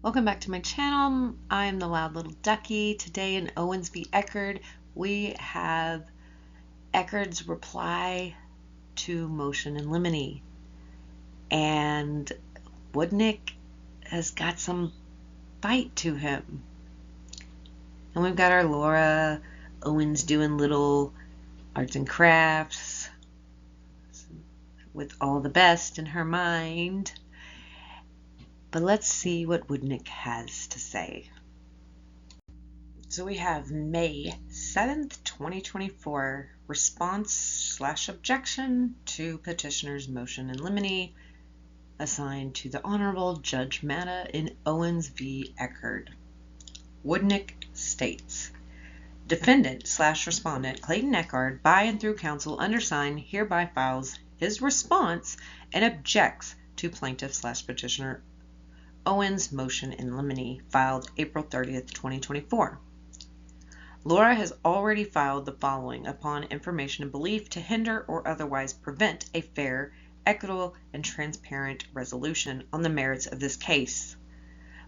Welcome back to my channel. I am the Loud Little Ducky. Today in Owens v. Echard, we have Echard's reply to motion in limine. And Woodnick has got some bite to him. And we've got our Laura Owens doing little arts and crafts with all the best in her mind. But let's see what Woodnick has to say. So we have May 7th, 2024, response/objection to petitioner's motion in limine assigned to the Honorable Judge Matta in Owens v. Echard. Woodnick states, Defendant/respondent Clayton Echard, by and through counsel undersigned, hereby files his response and objects to plaintiff/petitioner Owens' motion in limine, filed April 30th, 2024. Laura has already filed the following upon information and belief to hinder or otherwise prevent a fair, equitable, and transparent resolution on the merits of this case.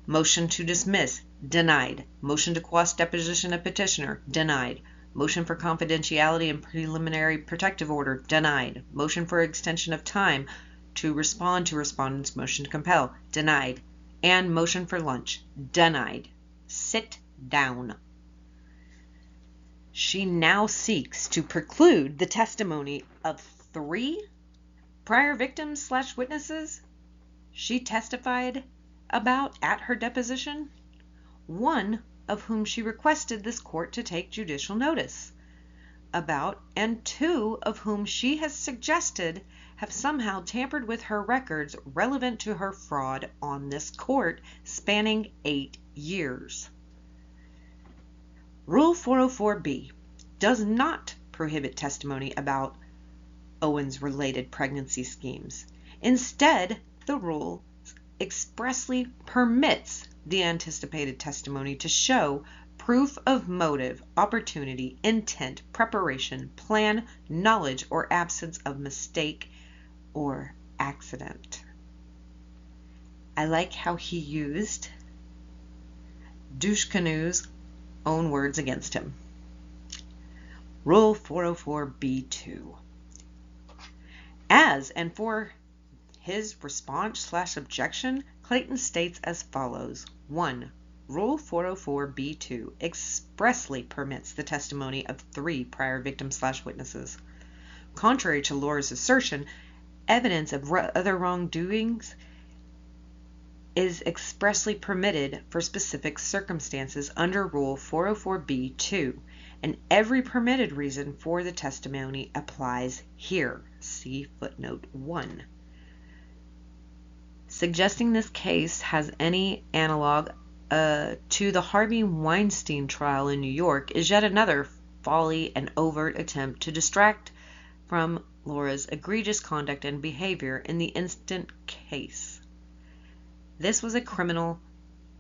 Motion to dismiss, denied. Motion to quash deposition of petitioner, denied. Motion for confidentiality and preliminary protective order, denied. Motion for extension of time to respond to respondent's motion to compel, denied. And motion for lunch, denied. Sit down. She now seeks to preclude the testimony of 3 prior victims/witnesses she testified about at her deposition, 1 of whom she requested this court to take judicial notice about, and 2 of whom she has suggested have somehow tampered with her records relevant to her fraud on this court spanning 8 years. Rule 404B does not prohibit testimony about Owens-related pregnancy schemes. Instead, the rule expressly permits the anticipated testimony to show proof of motive, opportunity, intent, preparation, plan, knowledge, or absence of mistake or accident. I like how he used Dushkanu's own words against him. Rule 404B2. As and for his response/objection, Clayton states as follows. 1. Rule 404B2 expressly permits the testimony of 3 prior victims/witnesses. Contrary to Laura's assertion, evidence of other wrongdoings is expressly permitted for specific circumstances under Rule 404B2, and every permitted reason for the testimony applies here. See footnote 1. Suggesting this case has any analog to the Harvey Weinstein trial in New York is yet another folly and overt attempt to distract from Laura's egregious conduct and behavior in the instant case. This was a criminal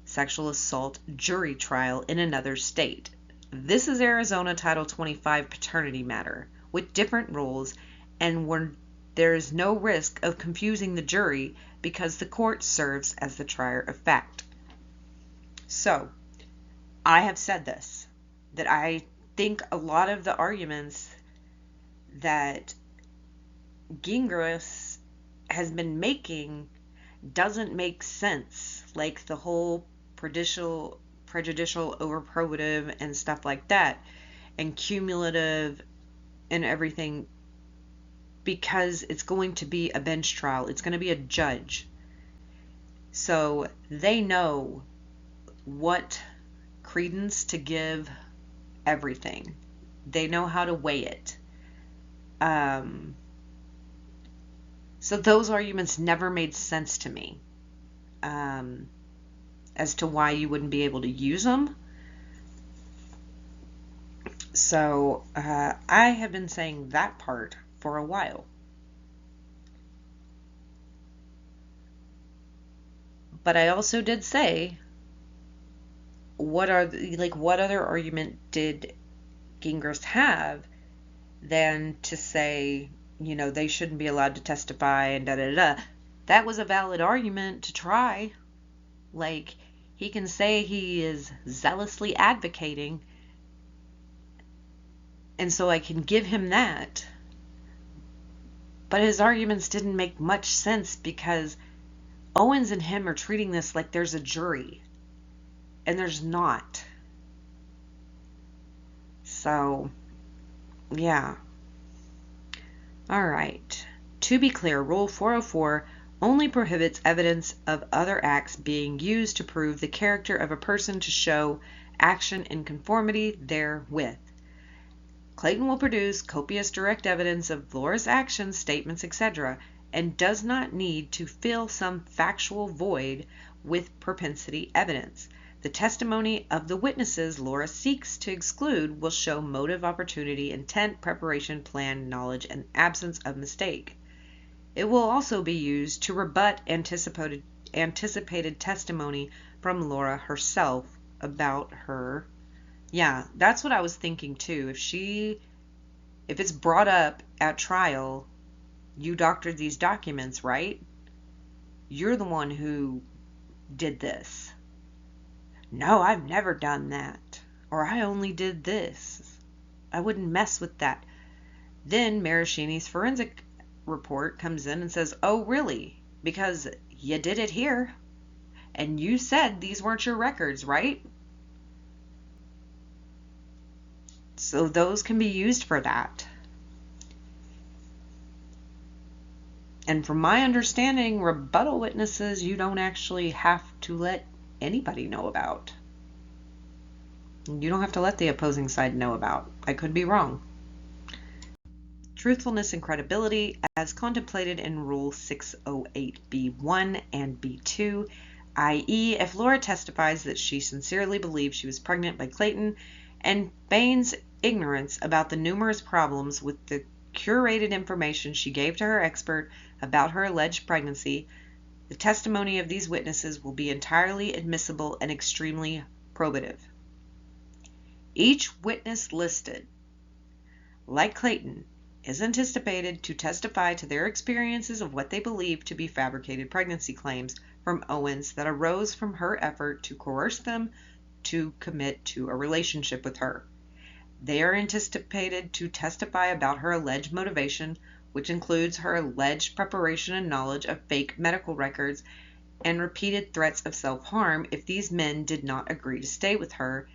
sexual assault jury trial in another state. This is Arizona Title 25 paternity matter with different rules, and where there is no risk of confusing the jury because the court serves as the trier of fact. So, I have said this, that I think a lot of the arguments that Gingras has been making doesn't make sense, like the whole prejudicial, overprobative and stuff like that, and cumulative and everything, because it's going to be a bench trial. It's going to be a judge. So they know what credence to give everything. They know how to weigh it. So those arguments never made sense to me as to why you wouldn't be able to use them. So I have been saying that part for a while. But I also did say, what other argument did Gingras have than to say, they shouldn't be allowed to testify and da-da-da. That was a valid argument to try. Like, He can say he is zealously advocating, and so I can give him that. But his arguments didn't make much sense because Owens and him are treating this like there's a jury, and there's not. So, yeah. All right. To be clear, Rule 404 only prohibits evidence of other acts being used to prove the character of a person to show action in conformity therewith. Clayton will produce copious direct evidence of Laura's actions, statements, etc., and does not need to fill some factual void with propensity evidence. The testimony of the witnesses Laura seeks to exclude will show motive, opportunity, intent, preparation, plan, knowledge, and absence of mistake. It will also be used to rebut anticipated testimony from Laura herself about her. Yeah, that's what I was thinking too. If it's brought up at trial, you doctored these documents, right? You're the one who did this. No, I've never done that. Or I only did this. I wouldn't mess with that. Then Maraschini's forensic report comes in and says, oh, really? Because you did it here. And you said these weren't your records, right? So those can be used for that. And from my understanding, rebuttal witnesses you don't actually have to let anybody know about. You don't have to let the opposing side know about. I could be wrong. Truthfulness and credibility as contemplated in Rule 608B1 and B2, i.e., if Laura testifies that she sincerely believes she was pregnant by Clayton and feigns ignorance about the numerous problems with the curated information she gave to her expert about her alleged pregnancy, the testimony of these witnesses will be entirely admissible and extremely probative. Each witness listed, like Clayton, is anticipated to testify to their experiences of what they believe to be fabricated pregnancy claims from Owens that arose from her effort to coerce them to commit to a relationship with her. They are anticipated to testify about her alleged motivation, which includes her alleged preparation and knowledge of fake medical records and repeated threats of self-harm if these men did not agree to stay with her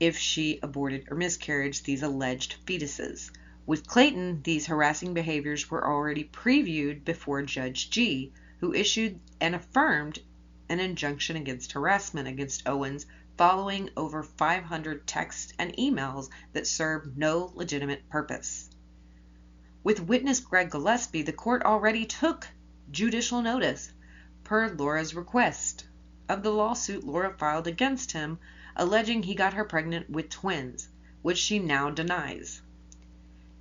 if she aborted or miscarried these alleged fetuses. With Clayton, these harassing behaviors were already previewed before Judge G, who issued and affirmed an injunction against harassment against Owens following over 500 texts and emails that served no legitimate purpose. With witness Greg Gillespie, the court already took judicial notice, per Laura's request, of the lawsuit Laura filed against him, alleging he got her pregnant with twins, which she now denies.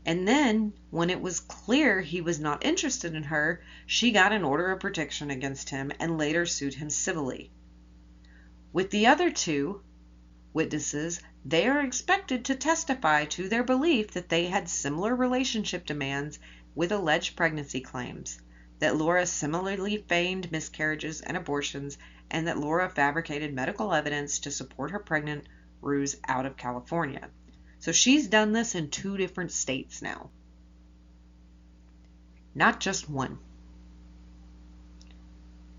And then, when it was clear he was not interested in her, she got an order of protection against him and later sued him civilly. With the other two witnesses, they are expected to testify to their belief that they had similar relationship demands with alleged pregnancy claims, that Laura similarly feigned miscarriages and abortions, and that Laura fabricated medical evidence to support her pregnant ruse out of California. So she's done this in 2 different states now. Not just one.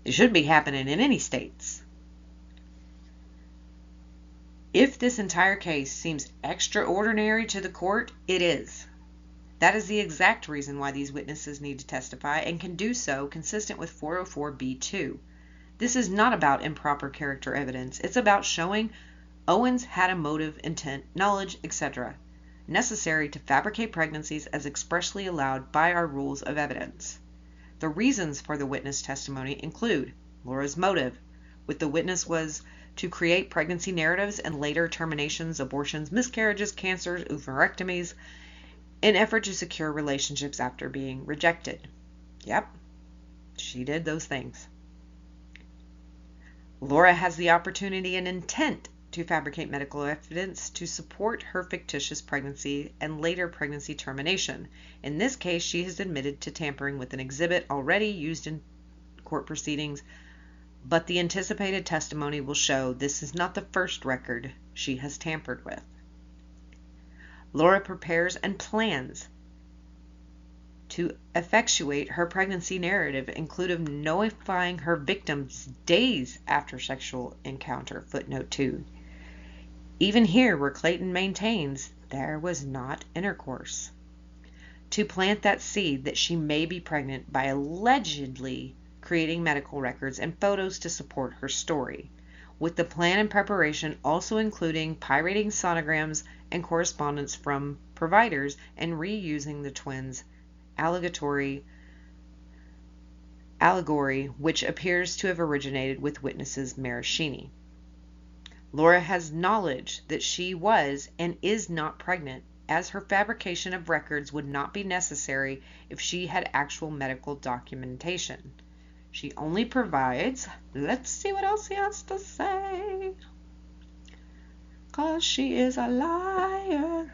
It should be happening in any states. If this entire case seems extraordinary to the court, it is. That is the exact reason why these witnesses need to testify and can do so consistent with 404B2. This is not about improper character evidence. It's about showing Owens had a motive, intent, knowledge, etc., necessary to fabricate pregnancies as expressly allowed by our rules of evidence. The reasons for the witness testimony include Laura's motive, with the witness was to create pregnancy narratives and later terminations, abortions, miscarriages, cancers, oophorectomies, in effort to secure relationships after being rejected. Yep, she did those things. Laura has the opportunity and intent to fabricate medical evidence to support her fictitious pregnancy and later pregnancy termination. In this case, she has admitted to tampering with an exhibit already used in court proceedings but the anticipated testimony will show this is not the first record she has tampered with. Laura prepares and plans to effectuate her pregnancy narrative, including notifying her victims days after sexual encounter. Footnote 2. Even here, where Clayton maintains there was not intercourse. To plant that seed that she may be pregnant by allegedly creating medical records and photos to support her story, with the plan and preparation also including pirating sonograms and correspondence from providers and reusing the twins' allegory, which appears to have originated with witnesses Maraschini. Laura has knowledge that she was and is not pregnant, as her fabrication of records would not be necessary if she had actual medical documentation. She only provides, let's see what else he has to say, 'cause she is a liar.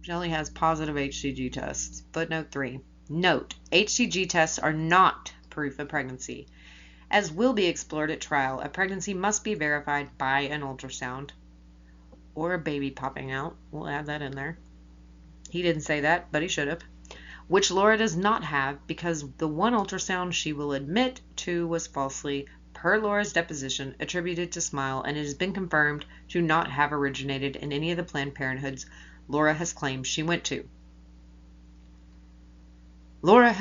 She only has positive HCG tests. Footnote 3. Note, HCG tests are not proof of pregnancy. As will be explored at trial, a pregnancy must be verified by an ultrasound or a baby popping out. We'll add that in there. He didn't say that, but he should have. Which Laura does not have, because the one ultrasound she will admit to was falsely, per Laura's deposition, attributed to Smile, and it has been confirmed to not have originated in any of the Planned Parenthoods Laura has claimed she went to. Laura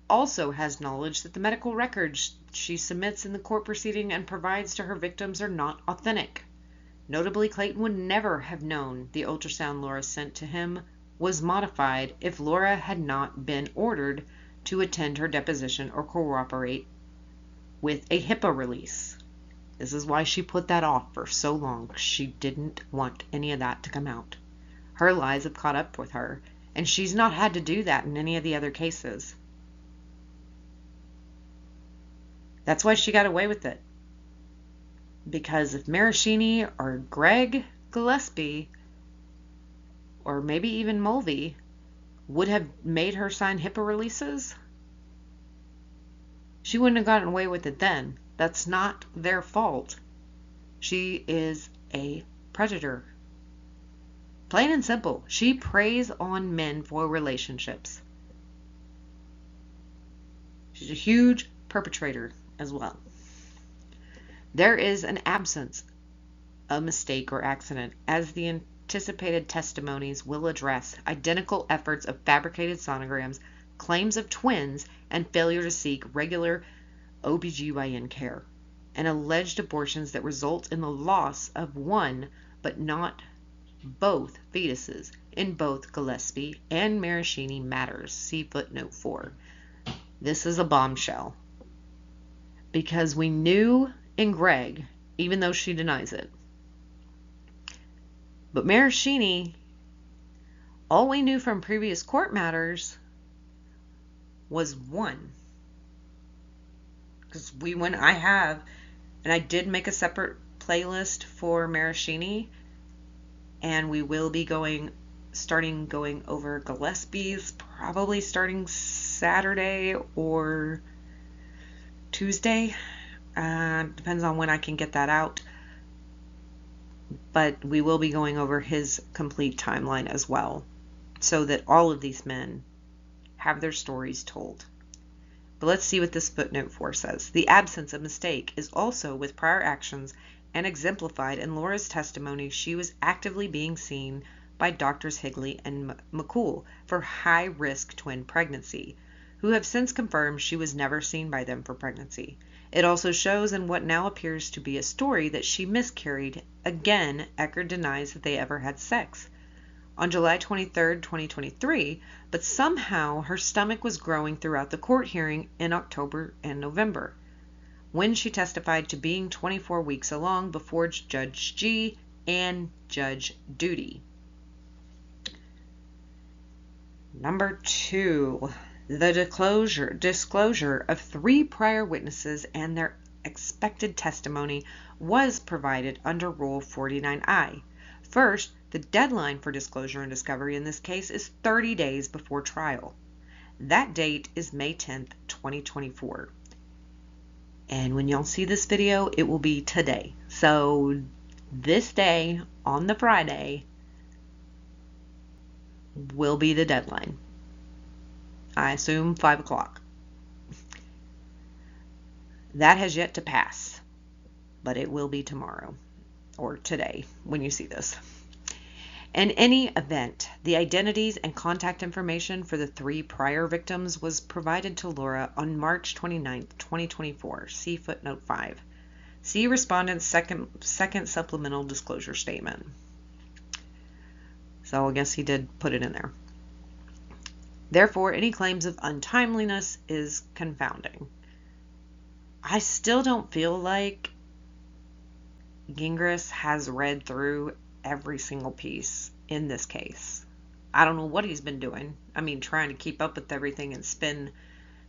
also has knowledge that the medical records she submits in the court proceeding and provides to her victims are not authentic. Notably, Clayton would never have known the ultrasound Laura sent to him was modified if Laura had not been ordered to attend her deposition or cooperate with a HIPAA release. This is why she put that off for so long. She didn't want any of that to come out. Her lies have caught up with her, and she's not had to do that in any of the other cases. That's why she got away with it. Because if Maraschini or Greg Gillespie, or maybe even Mulvey, would have made her sign HIPAA releases, she wouldn't have gotten away with it then. That's not their fault. She is a predator. Plain and simple. She preys on men for relationships. She's a huge perpetrator as well. There is an absence of mistake or accident, as the anticipated testimonies will address identical efforts of fabricated sonograms, claims of twins, and failure to seek regular OBGYN care, and alleged abortions that result in the loss of one but not both fetuses in both Gillespie and Maraschini matters. See footnote 4. This is a bombshell, because we knew in Greg, even though she denies it. But Maraschini, all we knew from previous court matters was one. Because I did make a separate playlist for Maraschini, and we will be going over Gillespie's probably starting Saturday or Tuesday. Depends on when I can get that out. But we will be going over his complete timeline as well, so that all of these men have their stories told. But let's see what this footnote 4 says. The absence of mistake is also with prior actions and exemplified in Laura's testimony. She was actively being seen by Drs. Higley and McCool for high-risk twin pregnancy, who have since confirmed she was never seen by them for pregnancy. It also shows in what now appears to be a story that she miscarried. Again, Echard denies that they ever had sex on July 23, 2023, but somehow her stomach was growing throughout the court hearing in October and November, when she testified to being 24 weeks along before Judge G and Judge Duty. Number 2. The disclosure of 3 prior witnesses and their expected testimony was provided under Rule 49I. First, the deadline for disclosure and discovery in this case is 30 days before trial. That date is May 10, 2024. And when y'all see this video, it will be today. So this day on the Friday will be the deadline. I assume 5 o'clock. That has yet to pass, but it will be tomorrow or today when you see this. In any event, the identities and contact information for the 3 prior victims was provided to Laura on March 29, 2024. See footnote 5. See respondent's second supplemental disclosure statement. So I guess he did put it in there. Therefore, any claims of untimeliness is confounding. I still don't feel like Gingras has read through every single piece in this case. I don't know what he's been doing. I mean, trying to keep up with everything and spin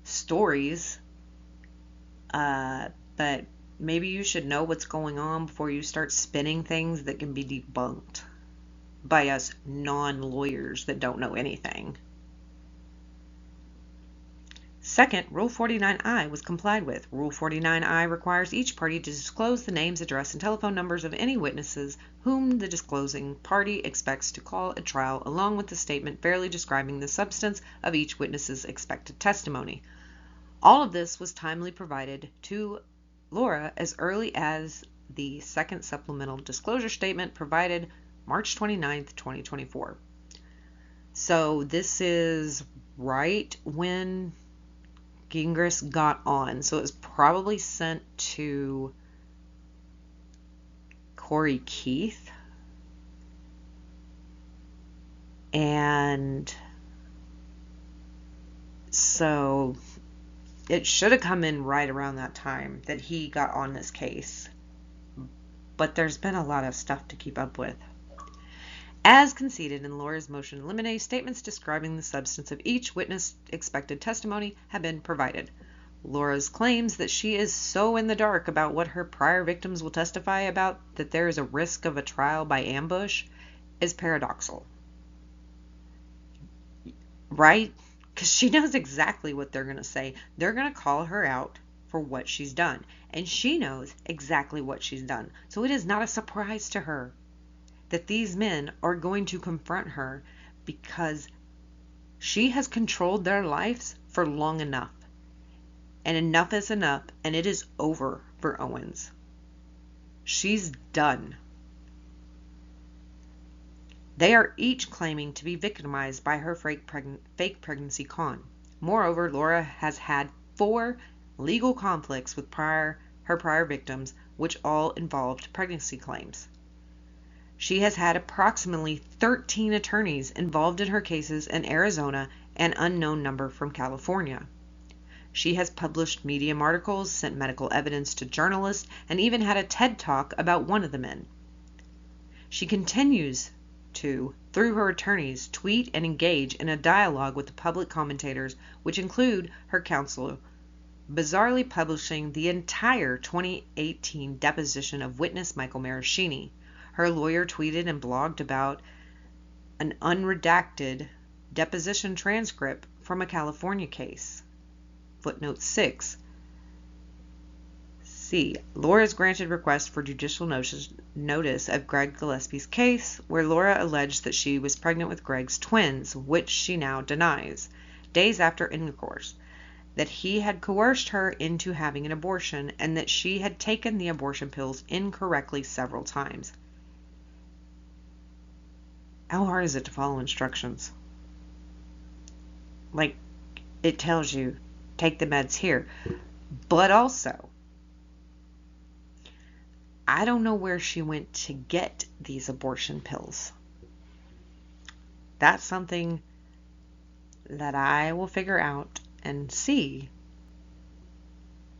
stories. But maybe you should know what's going on before you start spinning things that can be debunked by us non-lawyers that don't know anything. Second, Rule 49I was complied with. Rule 49I requires each party to disclose the names, address, and telephone numbers of any witnesses whom the disclosing party expects to call at trial, along with the statement fairly describing the substance of each witness's expected testimony. All of this was timely provided to Laura as early as the second supplemental disclosure statement provided March 29th, 2024. So this is right when Gingras got on, so it was probably sent to Corey Keith, and so it should have come in right around that time that he got on this case, but there's been a lot of stuff to keep up with. As conceded in Laura's motion to eliminate, statements describing the substance of each witness' expected testimony have been provided. Laura's claims that she is so in the dark about what her prior victims will testify about that there is a risk of a trial by ambush is paradoxical. Right? Because she knows exactly what they're going to say. They're going to call her out for what she's done. And she knows exactly what she's done. So it is not a surprise to her that these men are going to confront her because she has controlled their lives for long enough. And enough is enough, and it is over for Owens. She's done. They are each claiming to be victimized by her fake pregnancy con. Moreover, Laura has had 4 legal conflicts with her prior victims, which all involved pregnancy claims. She has had approximately 13 attorneys involved in her cases in Arizona and unknown number from California. She has published Medium articles, sent medical evidence to journalists, and even had a TED Talk about one of the men. She continues to, through her attorneys, tweet and engage in a dialogue with the public commentators, which include her counsel, bizarrely publishing the entire 2018 deposition of witness Michael Maraschini. Her lawyer tweeted and blogged about an unredacted deposition transcript from a California case. Footnote 6. C. Laura's granted request for judicial notice of Greg Gillespie's case, where Laura alleged that she was pregnant with Greg's twins, which she now denies, days after intercourse, that he had coerced her into having an abortion, and that she had taken the abortion pills incorrectly several times. How hard is it to follow instructions? Like, it tells you, take the meds here. But also, I don't know where she went to get these abortion pills. That's something that I will figure out and see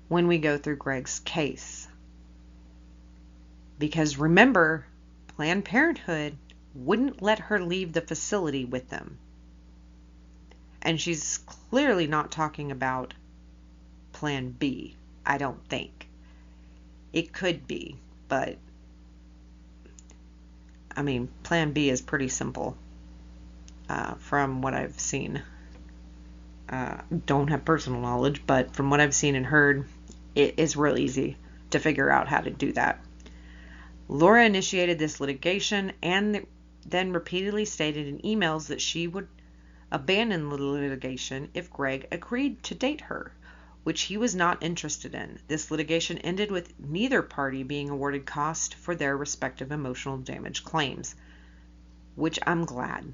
when we go through Greg's case. Because remember, Planned Parenthood wouldn't let her leave the facility with them. And she's clearly not talking about Plan B, I don't think. It could be, but I mean, Plan B is pretty simple from what I've seen. Don't have personal knowledge, but from what I've seen and heard, it is real easy to figure out how to do that. Laura initiated this litigation and then repeatedly stated in emails that she would abandon the litigation if Greg agreed to date her, which he was not interested in. This litigation ended with neither party being awarded cost for their respective emotional damage claims, which I'm glad.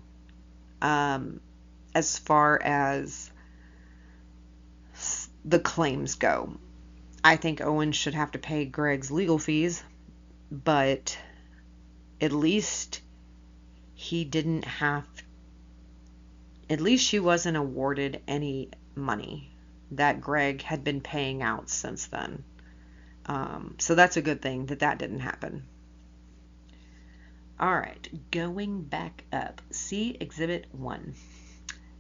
As far as the claims go, I think Owens should have to pay Greg's legal fees, but at least he didn't have, at least she wasn't awarded any money that Greg had been paying out since then. So that's a good thing that didn't happen. All right, going back up. See Exhibit 1.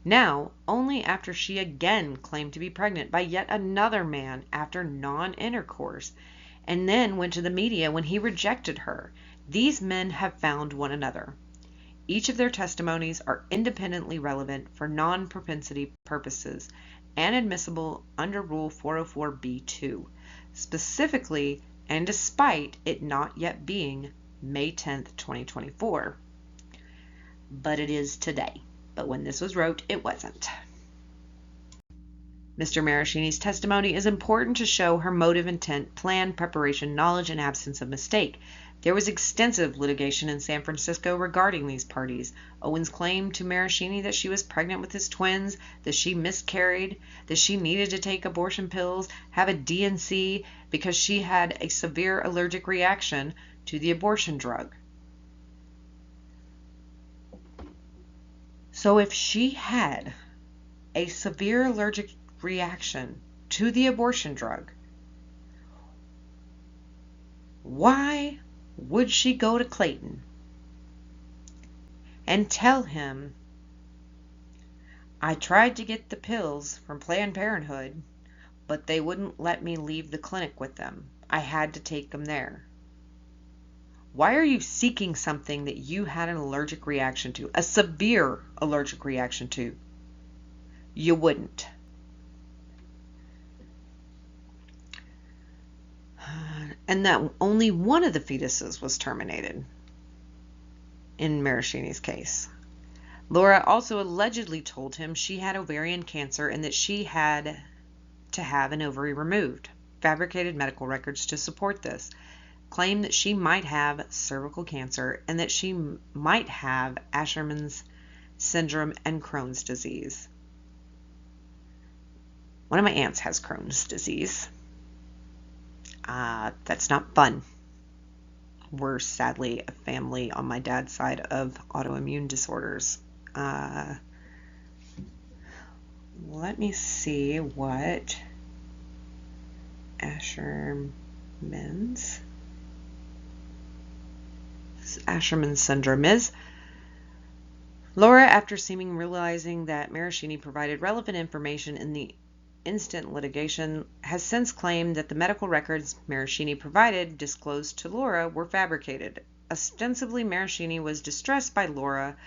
Now, only after she again claimed to be pregnant by yet another man after non-intercourse, and then went to the media when he rejected her, these men have found one another. Each of their testimonies are independently relevant for non-propensity purposes and admissible under Rule 404b2, specifically and despite it not yet being May 10th, 2024. But it is today. But when this was wrote, it wasn't. Mr. Maraschini's testimony is important to show her motive, intent, plan, preparation, knowledge, and absence of mistake. There was extensive litigation in San Francisco regarding these parties. Owens claimed to Maraschini that she was pregnant with his twins, that she miscarried, that she needed to take abortion pills, have a D&C because she had a severe allergic reaction to the abortion drug. So if she had a severe allergic reaction to the abortion drug, why would she go to Clayton and tell him, I tried to get the pills from Planned Parenthood, but they wouldn't let me leave the clinic with them. I had to take them there. Why are you seeking something that you had an allergic reaction to, a severe allergic reaction to? You wouldn't. And that only one of the fetuses was terminated in Maraschini's case. Laura also allegedly told him she had ovarian cancer and that she had to have an ovary removed. Fabricated medical records to support this. Claimed that she might have cervical cancer and that she might have Asherman's syndrome and Crohn's disease. One of my aunts has Crohn's disease. That's not fun. We're sadly a family on my dad's side of autoimmune disorders. Let me see what Asherman's syndrome is. Laura, after realizing that Maraschini provided relevant information in the instant litigation, has since claimed that the medical records Maraschini provided disclosed to Laura were fabricated. Ostensibly, Maraschini was distressed by Laura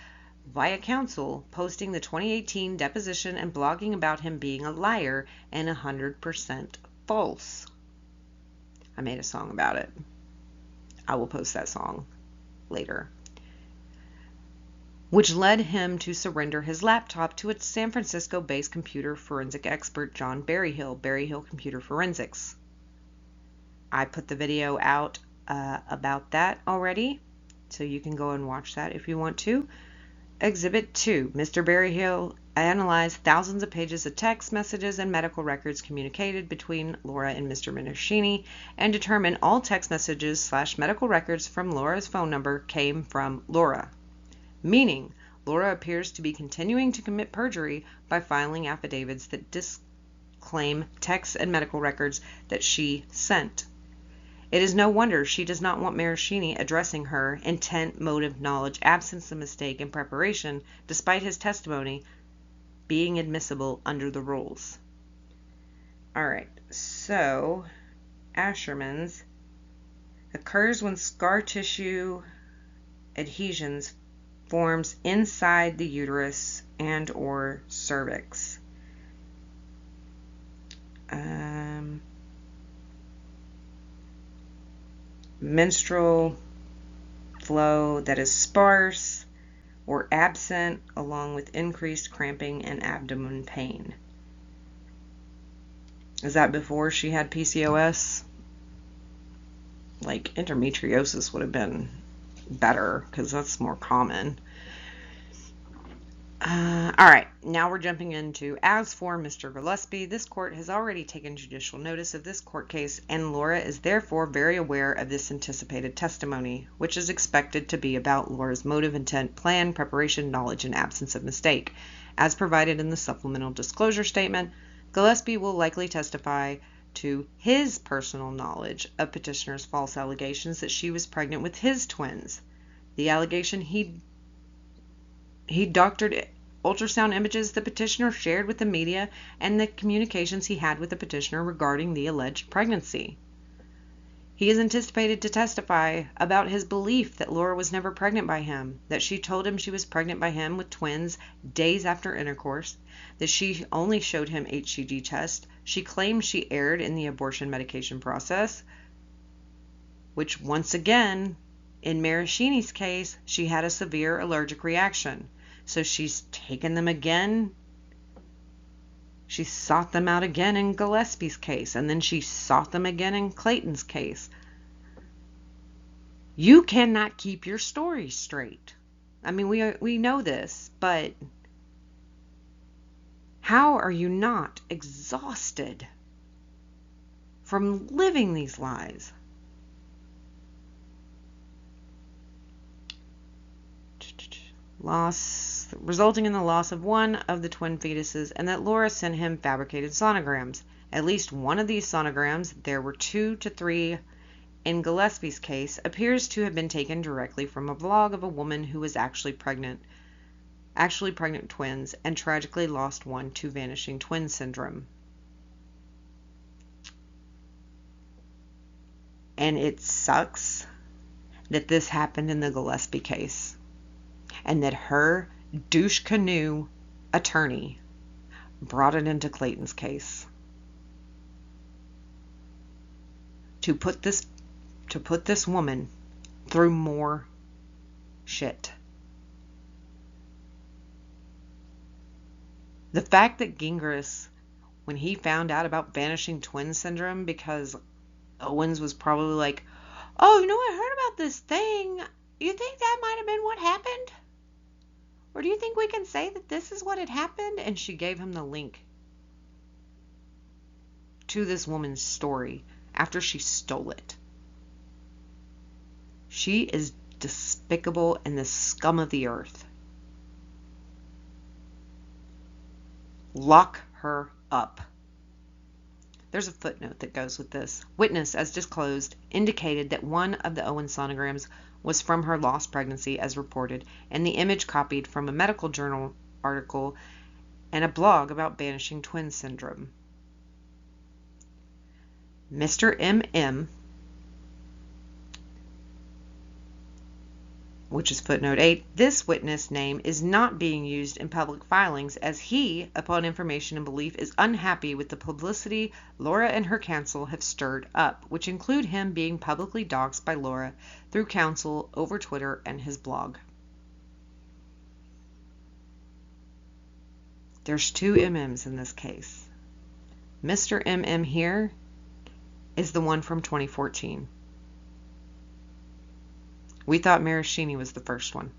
via counsel, posting the 2018 deposition and blogging about him being a liar and 100% false. I made a song about it. I will post that song later. Which led him to surrender his laptop to a San Francisco-based computer forensic expert, John Berryhill, Berryhill Computer Forensics. I put the video out about that already, so you can go and watch that if you want to. Exhibit 2. Mr. Berryhill analyzed thousands of pages of text messages and medical records communicated between Laura and Mr. Maraschini and determined all text messages / medical records from Laura's phone number came from Laura. Meaning, Laura appears to be continuing to commit perjury by filing affidavits that disclaim texts and medical records that she sent. It is no wonder she does not want Maraschini addressing her intent, motive, knowledge, absence of mistake, and preparation, despite his testimony being admissible under the rules. Alright, so Asherman's occurs when scar tissue adhesions forms inside the uterus and or cervix. menstrual flow that is sparse or absent, along with increased cramping and abdomen pain. Is that before she had PCOS? Like, endometriosis would have been better because that's more common. All right, now we're jumping into, as for Mr. Gillespie, this court has already taken judicial notice of this court case, and Laura is therefore very aware of this anticipated testimony, which is expected to be about Laura's motive, intent, plan, preparation, knowledge, and absence of mistake. As provided in the supplemental disclosure statement, Gillespie will likely testify to his personal knowledge of petitioner's false allegations that she was pregnant with his twins. The allegation he doctored ultrasound images the petitioner shared with the media, and the communications he had with the petitioner regarding the alleged pregnancy. He is anticipated to testify about his belief that Laura was never pregnant by him, that she told him she was pregnant by him with twins days after intercourse, that she only showed him HCG tests. She claimed she erred in the abortion medication process, which once again, in Maraschini's case, she had a severe allergic reaction. So she's taken them again. She sought them out again in Gillespie's case, and then she sought them again in Clayton's case. You cannot keep your story straight. I mean, we know this, but how are you not exhausted from living these lies? Loss, resulting in the loss of one of the twin fetuses, and that Laura sent him fabricated sonograms. At least one of these sonograms, there were 2 to 3 in Gillespie's case, appears to have been taken directly from a blog of a woman who was actually pregnant twins, and tragically lost one to vanishing twin syndrome. And it sucks that this happened in the Gillespie case, and that her douche canoe attorney brought it into Clayton's case to put this woman through more shit. The fact that Gingras, when he found out about vanishing twin syndrome, because Owens was probably like, oh, I heard about this thing. You think that might have been what happened? Or do you think we can say that this is what had happened? And she gave him the link to this woman's story after she stole it. She is despicable and the scum of the earth. Lock her up. There's a footnote that goes with this. Witness, as disclosed, indicated that one of the Owens sonograms was from her lost pregnancy as reported, and the image copied from a medical journal article and a blog about vanishing twin syndrome. Mr. M.M., which is footnote 8, this witness name is not being used in public filings, as he, upon information and belief, is unhappy with the publicity Laura and her counsel have stirred up, which include him being publicly doxxed by Laura through counsel over Twitter and his blog. There's 2 MMs in this case. Mr. MM here is the one from 2014. We thought Maraschini was the first one.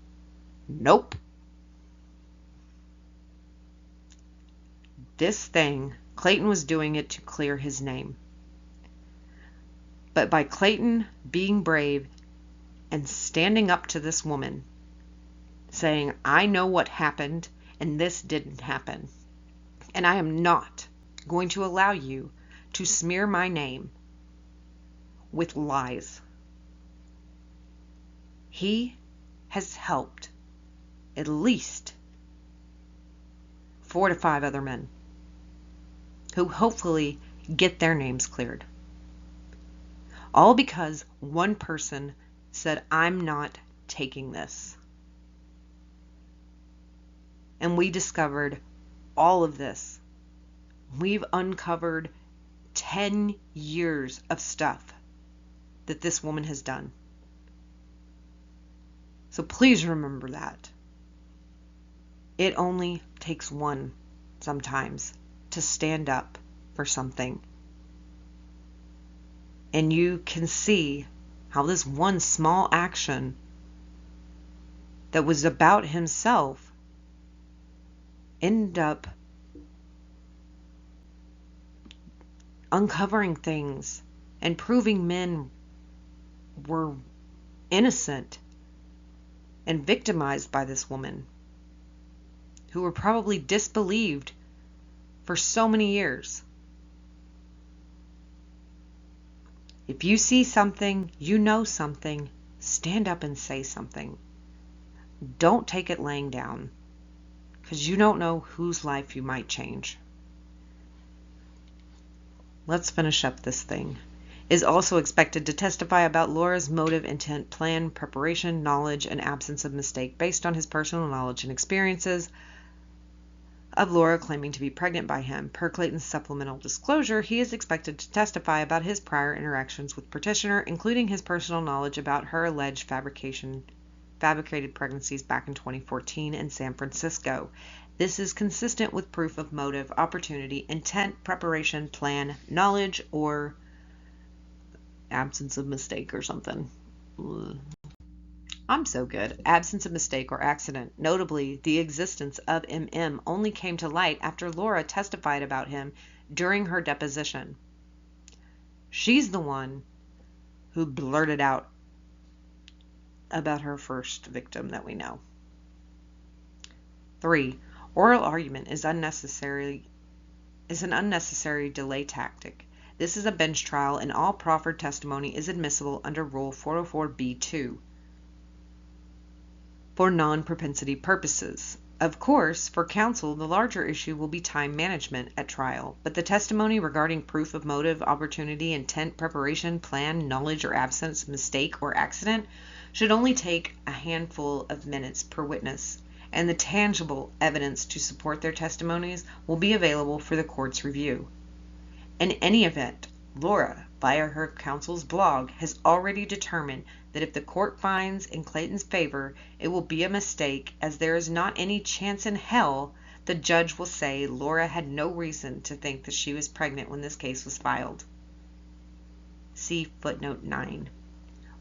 Nope. This thing, Clayton was doing it to clear his name. But by Clayton being brave and standing up to this woman, saying, I know what happened and this didn't happen, and I am not going to allow you to smear my name with lies. He has helped at least 4 to 5 other men who hopefully get their names cleared. All because one person said, I'm not taking this. And we discovered all of this. We've uncovered 10 years of stuff that this woman has done. So please remember that. It only takes one sometimes to stand up for something. And you can see how this one small action that was about himself ended up uncovering things and proving men were innocent and victimized by this woman, who were probably disbelieved for so many years. If you see something, you know something, stand up and say something. Don't take it laying down, because you don't know whose life you might change. Let's finish up this thing. Is also expected to testify about Laura's motive, intent, plan, preparation, knowledge, and absence of mistake based on his personal knowledge and experiences of Laura claiming to be pregnant by him. Per Clayton's supplemental disclosure, he is expected to testify about his prior interactions with petitioner, including his personal knowledge about her alleged fabricated pregnancies back in 2014 in San Francisco. This is consistent with proof of motive, opportunity, intent, preparation, plan, knowledge, or absence of mistake or something. I'm so good. Absence of mistake or accident. Notably, the existence of MM only came to light after Laura testified about him during her deposition. She's the one who blurted out about her first victim that we know. 3. Oral argument is an unnecessary delay tactic. This is a bench trial, and all proffered testimony is admissible under Rule 404b(2) for non-propensity purposes. Of course, for counsel, the larger issue will be time management at trial, but the testimony regarding proof of motive, opportunity, intent, preparation, plan, knowledge, or absence, mistake, or accident should only take a handful of minutes per witness, and the tangible evidence to support their testimonies will be available for the court's review. In any event, Laura, via her counsel's blog, has already determined that if the court finds in Clayton's favor, it will be a mistake, as there is not any chance in hell the judge will say Laura had no reason to think that she was pregnant when this case was filed. See footnote 9.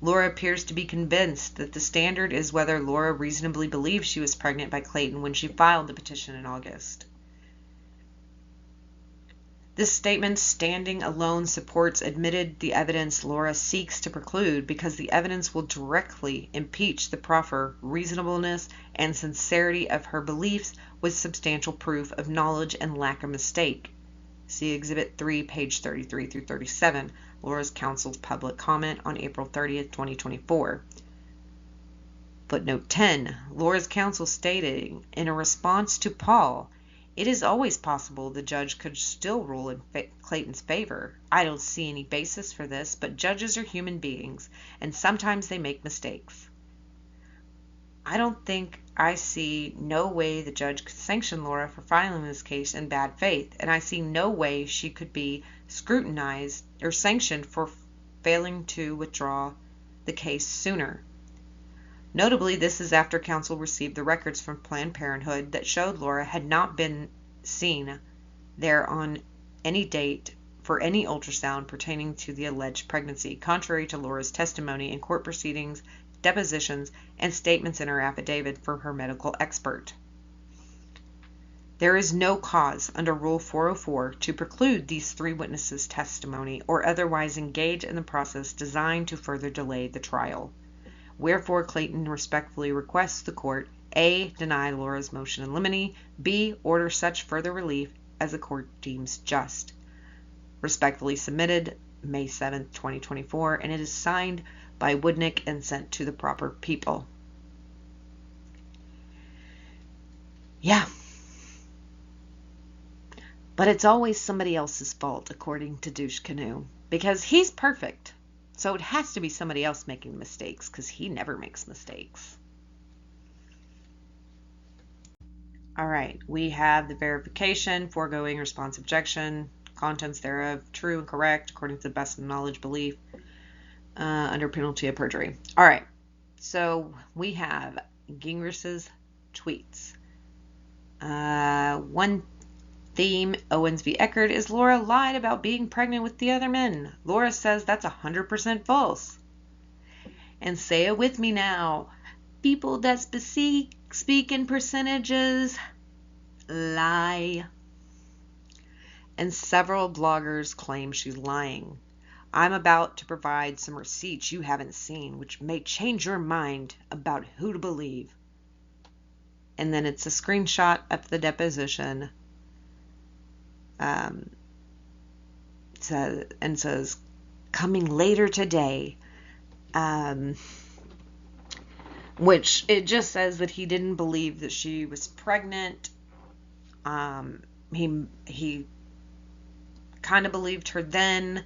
Laura appears to be convinced that the standard is whether Laura reasonably believed she was pregnant by Clayton when she filed the petition in August. This statement standing alone supports the evidence Laura seeks to preclude, because the evidence will directly impeach the proffer reasonableness and sincerity of her beliefs with substantial proof of knowledge and lack of mistake. See Exhibit 3, page 33 through 37, Laura's counsel's public comment on April 30th, 2024. Footnote 10. Laura's counsel stating, in a response to Paul, "It is always possible the judge could still rule in Clayton's favor. I don't see any basis for this, but judges are human beings, and sometimes they make mistakes. I see no way the judge could sanction Laura for filing this case in bad faith, and I see no way she could be scrutinized or sanctioned for failing to withdraw the case sooner." Notably, this is after counsel received the records from Planned Parenthood that showed Laura had not been seen there on any date for any ultrasound pertaining to the alleged pregnancy, contrary to Laura's testimony in court proceedings, depositions, and statements in her affidavit for her medical expert. There is no cause under Rule 404 to preclude these 3 witnesses' testimony or otherwise engage in the process designed to further delay the trial. Wherefore, Clayton respectfully requests the court A. Deny Laura's motion in limine, B. Order such further relief as the court deems just. Respectfully submitted, May 7th, 2024, and it is signed by Woodnick and sent to the proper people. Yeah. But it's always somebody else's fault, according to Douche Canoe, because he's perfect. So it has to be somebody else making mistakes, because he never makes mistakes. All right, we have the verification, foregoing response objection, contents thereof, true and correct, according to the best of knowledge, belief. under penalty of perjury. All right. So we have Gingrich's tweets. One theme, Owens v. Echard, is Laura lied about being pregnant with the other men. Laura says that's 100% false. And say it with me now. People that speak in percentages lie. And several bloggers claim she's lying. I'm about to provide some receipts you haven't seen, which may change your mind about who to believe. And then it's a screenshot of the deposition. Says, coming later today. Which it just says that he didn't believe that she was pregnant. He kind of believed her then,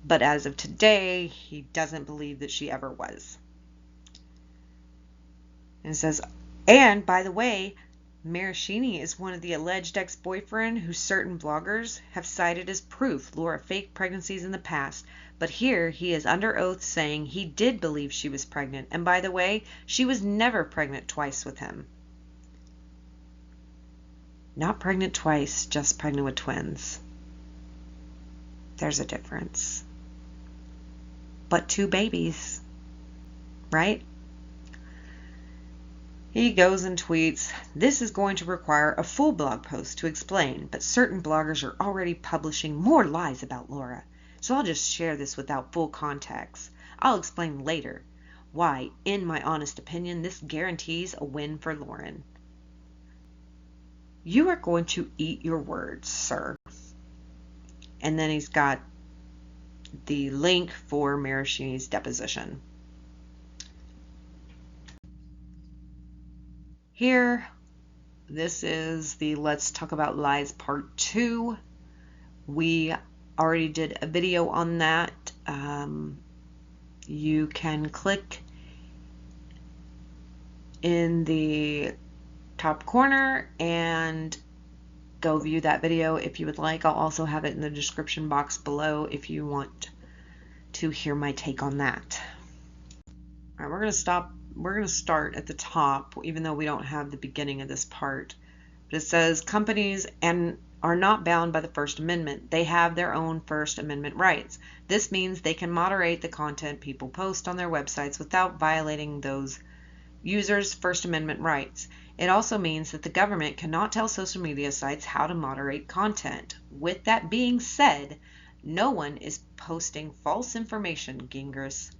but as of today, he doesn't believe that she ever was. And it says, and by the way, Maraschini is one of the alleged ex-boyfriend who certain bloggers have cited as proof Laura faked pregnancies in the past. But here he is under oath saying he did believe she was pregnant. And by the way, she was never pregnant twice with him. Not pregnant twice, just pregnant with twins. There's a difference. But 2 babies, right? He goes and tweets, this is going to require a full blog post to explain, but certain bloggers are already publishing more lies about Laura. So I'll just share this without full context. I'll explain later why, in my honest opinion, this guarantees a win for Lauren. You are going to eat your words, sir. And then he's got the link for Maraschini's deposition. Here, this is the Let's Talk About Lies Part 2. We already did a video on that. You can click in the top corner and go view that video if you would like. I'll also have it in the description box below if you want to hear my take on that. All right, we're going to start at the top, even though we don't have the beginning of this part. But it says companies are not bound by the First Amendment. They have their own First Amendment rights. This means they can moderate the content people post on their websites without violating those users' First Amendment rights. It also means that the government cannot tell social media sites how to moderate content. With that being said, no one is posting false information, Gingrich.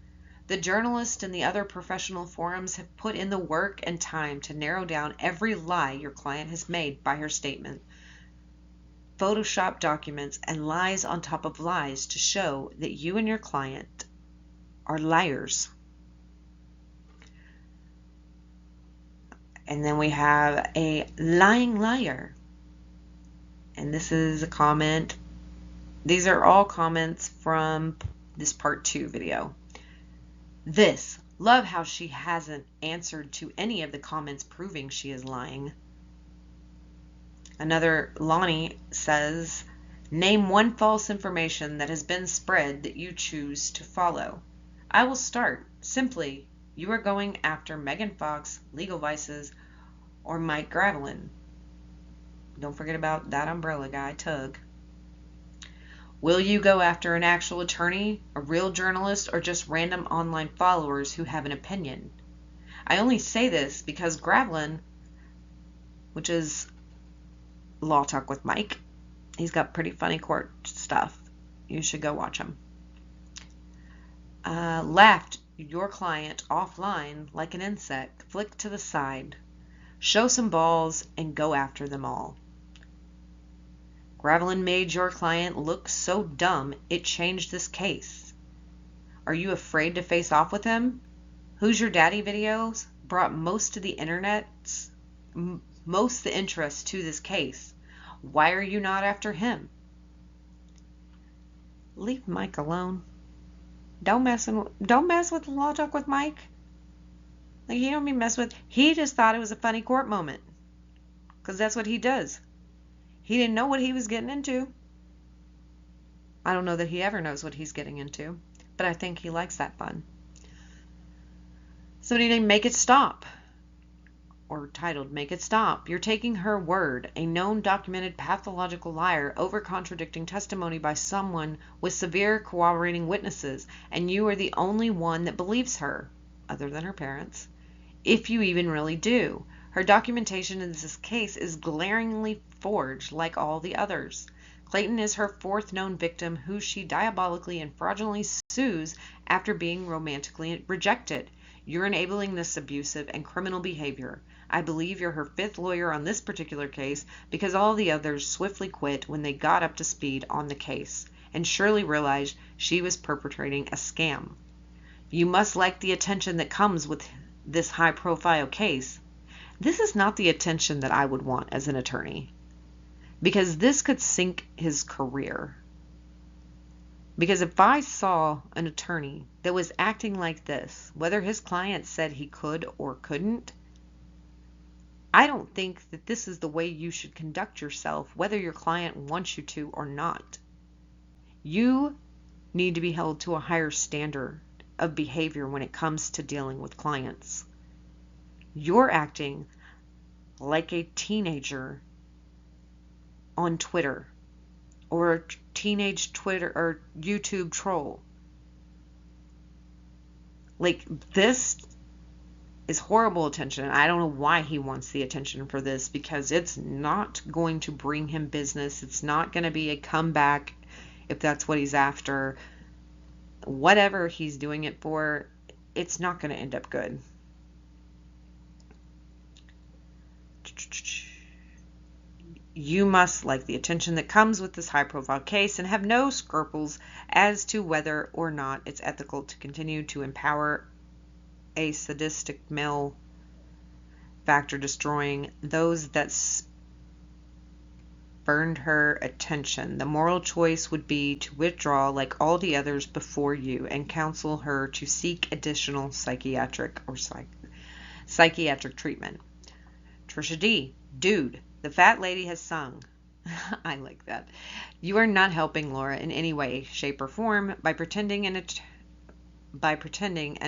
The journalists and the other professional forums have put in the work and time to narrow down every lie your client has made by her statement. Photoshop documents and lies on top of lies to show that you and your client are liars. And then we have a lying liar. And this is a comment. These are all comments from this part 2 video. Love how she hasn't answered to any of the comments proving she is lying. Another, Lonnie says, name one false information that has been spread that you choose to follow. I will start. Simply, you are going after Megan Fox, Legal Vices, or Mike Gravelin. Don't forget about that umbrella guy, Tug. Will you go after an actual attorney, a real journalist, or just random online followers who have an opinion? I only say this because Gravelin, which is Law Talk with Mike, he's got pretty funny court stuff. You should go watch him. Laughed your client offline like an insect. Flick to the side. Show some balls and go after them all. Gravelin made your client look so dumb it changed this case. Are you afraid to face off with him? Who's Your Daddy videos brought most of the interest to this case. Why are you not after him? Leave Mike alone. Don't mess with Law Talk with Mike. Like, he don't be messed with. He just thought it was a funny court moment. Because that's what he does. He didn't know what he was getting into. I don't know that he ever knows what he's getting into. but I think he likes that fun. Somebody named Make It Stop, or titled Make It Stop. You're taking her word, a known documented pathological liar, over contradicting testimony by someone with severe corroborating witnesses, and you are the only one that believes her, other than her parents, if you even really do. Her documentation in this case is glaringly forged like all the others. Clayton is her fourth known victim who she diabolically and fraudulently sues after being romantically rejected. You're enabling this abusive and criminal behavior. I believe you're her fifth lawyer on this particular case because all the others swiftly quit when they got up to speed on the case and surely realized she was perpetrating a scam. You must like the attention that comes with this high-profile case. This is not the attention that I would want as an attorney, because this could sink his career. Because if I saw an attorney that was acting like this, whether his client said he could or couldn't, I don't think that this is the way you should conduct yourself, whether your client wants you to or not. You need to be held to a higher standard of behavior when it comes to dealing with clients. You're acting like a teenager on Twitter, or a teenage Twitter or YouTube troll. Like, this is horrible attention. I don't know why he wants the attention for this, because it's not going to bring him business. It's not going to be a comeback if that's what he's after. Whatever he's doing it for, it's not going to end up good. You must like the attention that comes with this high-profile case and have no scruples as to whether or not it's ethical to continue to empower a sadistic male factor, destroying those that spurned her attention. The moral choice would be to withdraw like all the others before you and counsel her to seek additional psychiatric treatment. Trisha D. Dude, the fat lady has sung. I like that. You are not helping Laura in any way, shape, or form by pretending an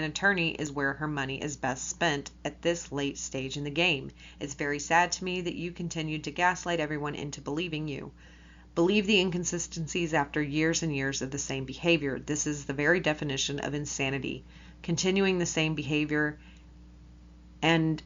attorney is where her money is best spent at this late stage in the game. It's very sad to me that you continued to gaslight everyone into believing you. Believe the inconsistencies after years and years of the same behavior. This is the very definition of insanity. Continuing the same behavior and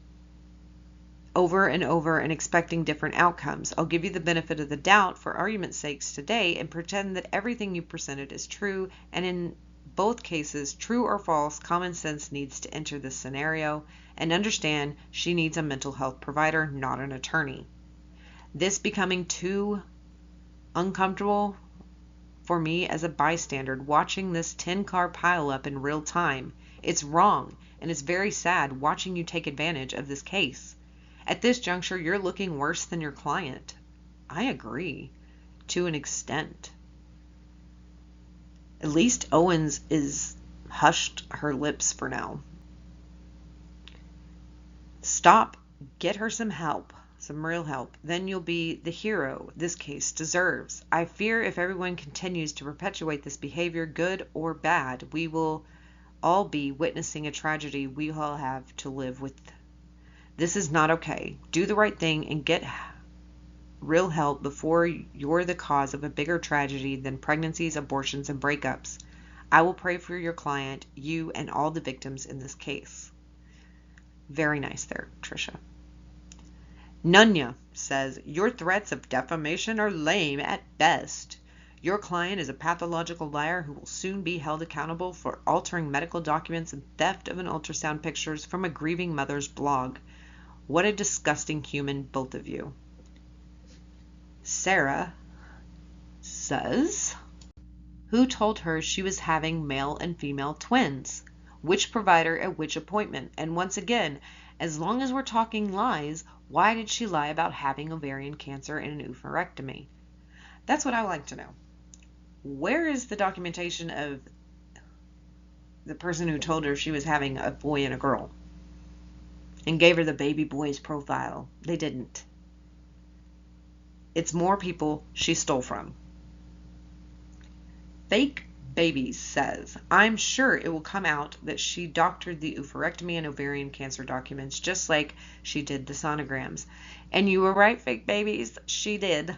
over and over and expecting different outcomes. I'll give you the benefit of the doubt for argument's sakes today and pretend that everything you presented is true, and in both cases, true or false, common sense needs to enter this scenario, and understand she needs a mental health provider, not an attorney. This becoming too uncomfortable for me as a bystander watching this 10-car pile up in real time. It's wrong, and it's very sad watching you take advantage of this case. At this juncture, you're looking worse than your client. I agree, to an extent. At least Owens is hushed her lips for now. Stop, get her some help, some real help. Then you'll be the hero this case deserves. I fear if everyone continues to perpetuate this behavior, good or bad, we will all be witnessing a tragedy we all have to live with. This is not okay. Do the right thing and get real help before you're the cause of a bigger tragedy than pregnancies, abortions, and breakups. I will pray for your client, you, and all the victims in this case. Very nice there, Trisha. Nunya says, your threats of defamation are lame at best. Your client is a pathological liar who will soon be held accountable for altering medical documents and theft of an ultrasound pictures from a grieving mother's blog. What a disgusting human, both of you. Sarah says, who told her she was having male and female twins? Which provider at which appointment? And once again, as long as we're talking lies, why did she lie about having ovarian cancer and an oophorectomy? That's what I like to know. Where is the documentation of the person who told her she was having a boy and a girl and gave her the baby boy's profile? They didn't. It's more people she stole from. Fake Babies says, I'm sure it will come out that she doctored the oophorectomy and ovarian cancer documents just like she did the sonograms. And you were right, Fake Babies, she did.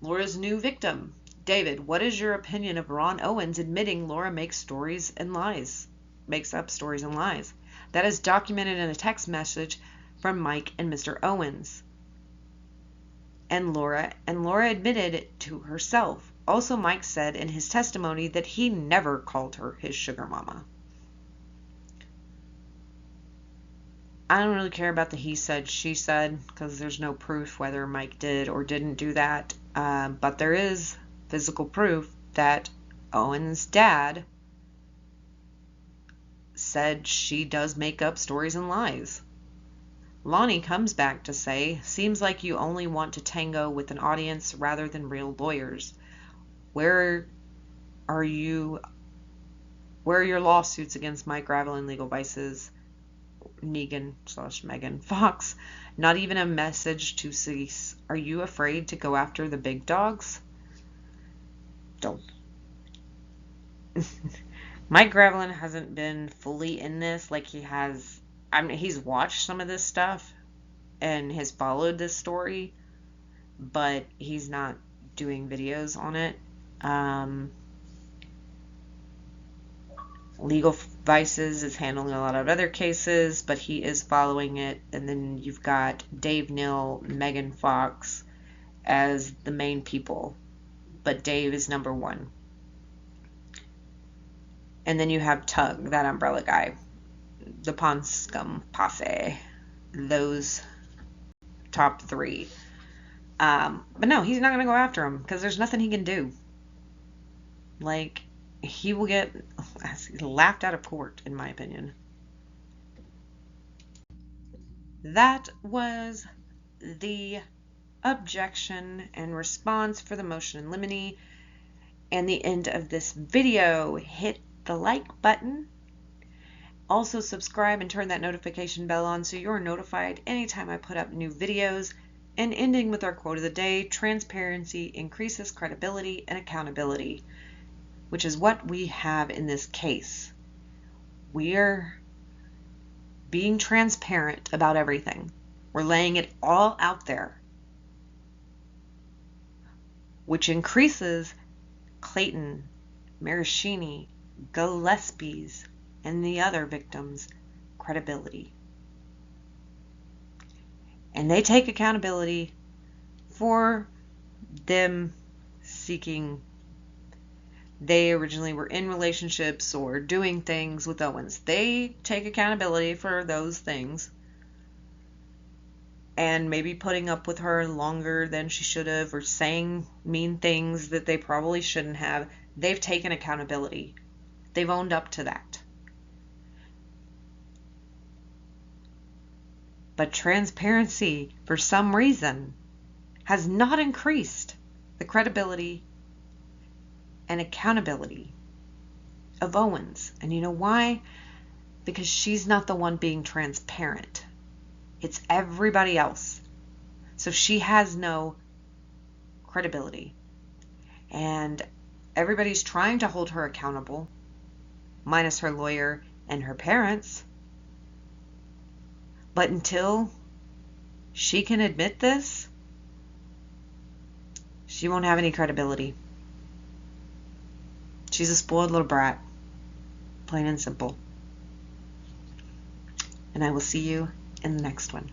Laura's new victim. David, what is your opinion of Ron Owens admitting Laura makes up stories and lies? That is documented in a text message from Mike and Mr. Owens. And Laura admitted it to herself. Also, Mike said in his testimony that he never called her his sugar mama. I don't really care about the he said, she said, because there's no proof whether Mike did or didn't do that. But there is physical proof that Owen's dad said she does make up stories and lies. Lonnie comes back to say, seems like you only want to tango with an audience rather than real lawyers. Where are your lawsuits against Mike Gravel and Legal Vices, Negan/Megan Fox? Not even a message to cease. Are you afraid to go after the big dogs? Don't. Mike Gravelin hasn't been fully in this like he has. I mean, he's watched some of this stuff and has followed this story, but he's not doing videos on it. Legal Vices is handling a lot of other cases, but he is following it. And then you've got Dave Neal, Megan Fox as the main people, but Dave is number one. And then you have Tug, that umbrella guy, the Ponscum Posse, those top three. But no, he's not going to go after him because there's nothing he can do. Like, he will get laughed out of court, in my opinion. That was the objection and response for the motion in limine and the end of this video. Hit the like button. Also subscribe and turn that notification bell on so you're notified anytime I put up new videos. And ending with our quote of the day, transparency increases credibility and accountability, which is what we have in this case. We're being transparent about everything. We're laying it all out there, which increases Clayton, Maraschini, Gillespie's, and the other victims' credibility. And they take accountability for them seeking. They originally were in relationships or doing things with Owens. They take accountability for those things. And maybe putting up with her longer than she should have, or saying mean things that they probably shouldn't have. They've taken accountability. They've owned up to that. But transparency, for some reason, has not increased the credibility and accountability of Owens. And you know why? Because she's not the one being transparent. It's everybody else. So she has no credibility. And everybody's trying to hold her accountable, minus her lawyer and her parents. But until she can admit this, she won't have any credibility. She's a spoiled little brat, plain and simple. And I will see you in the next one.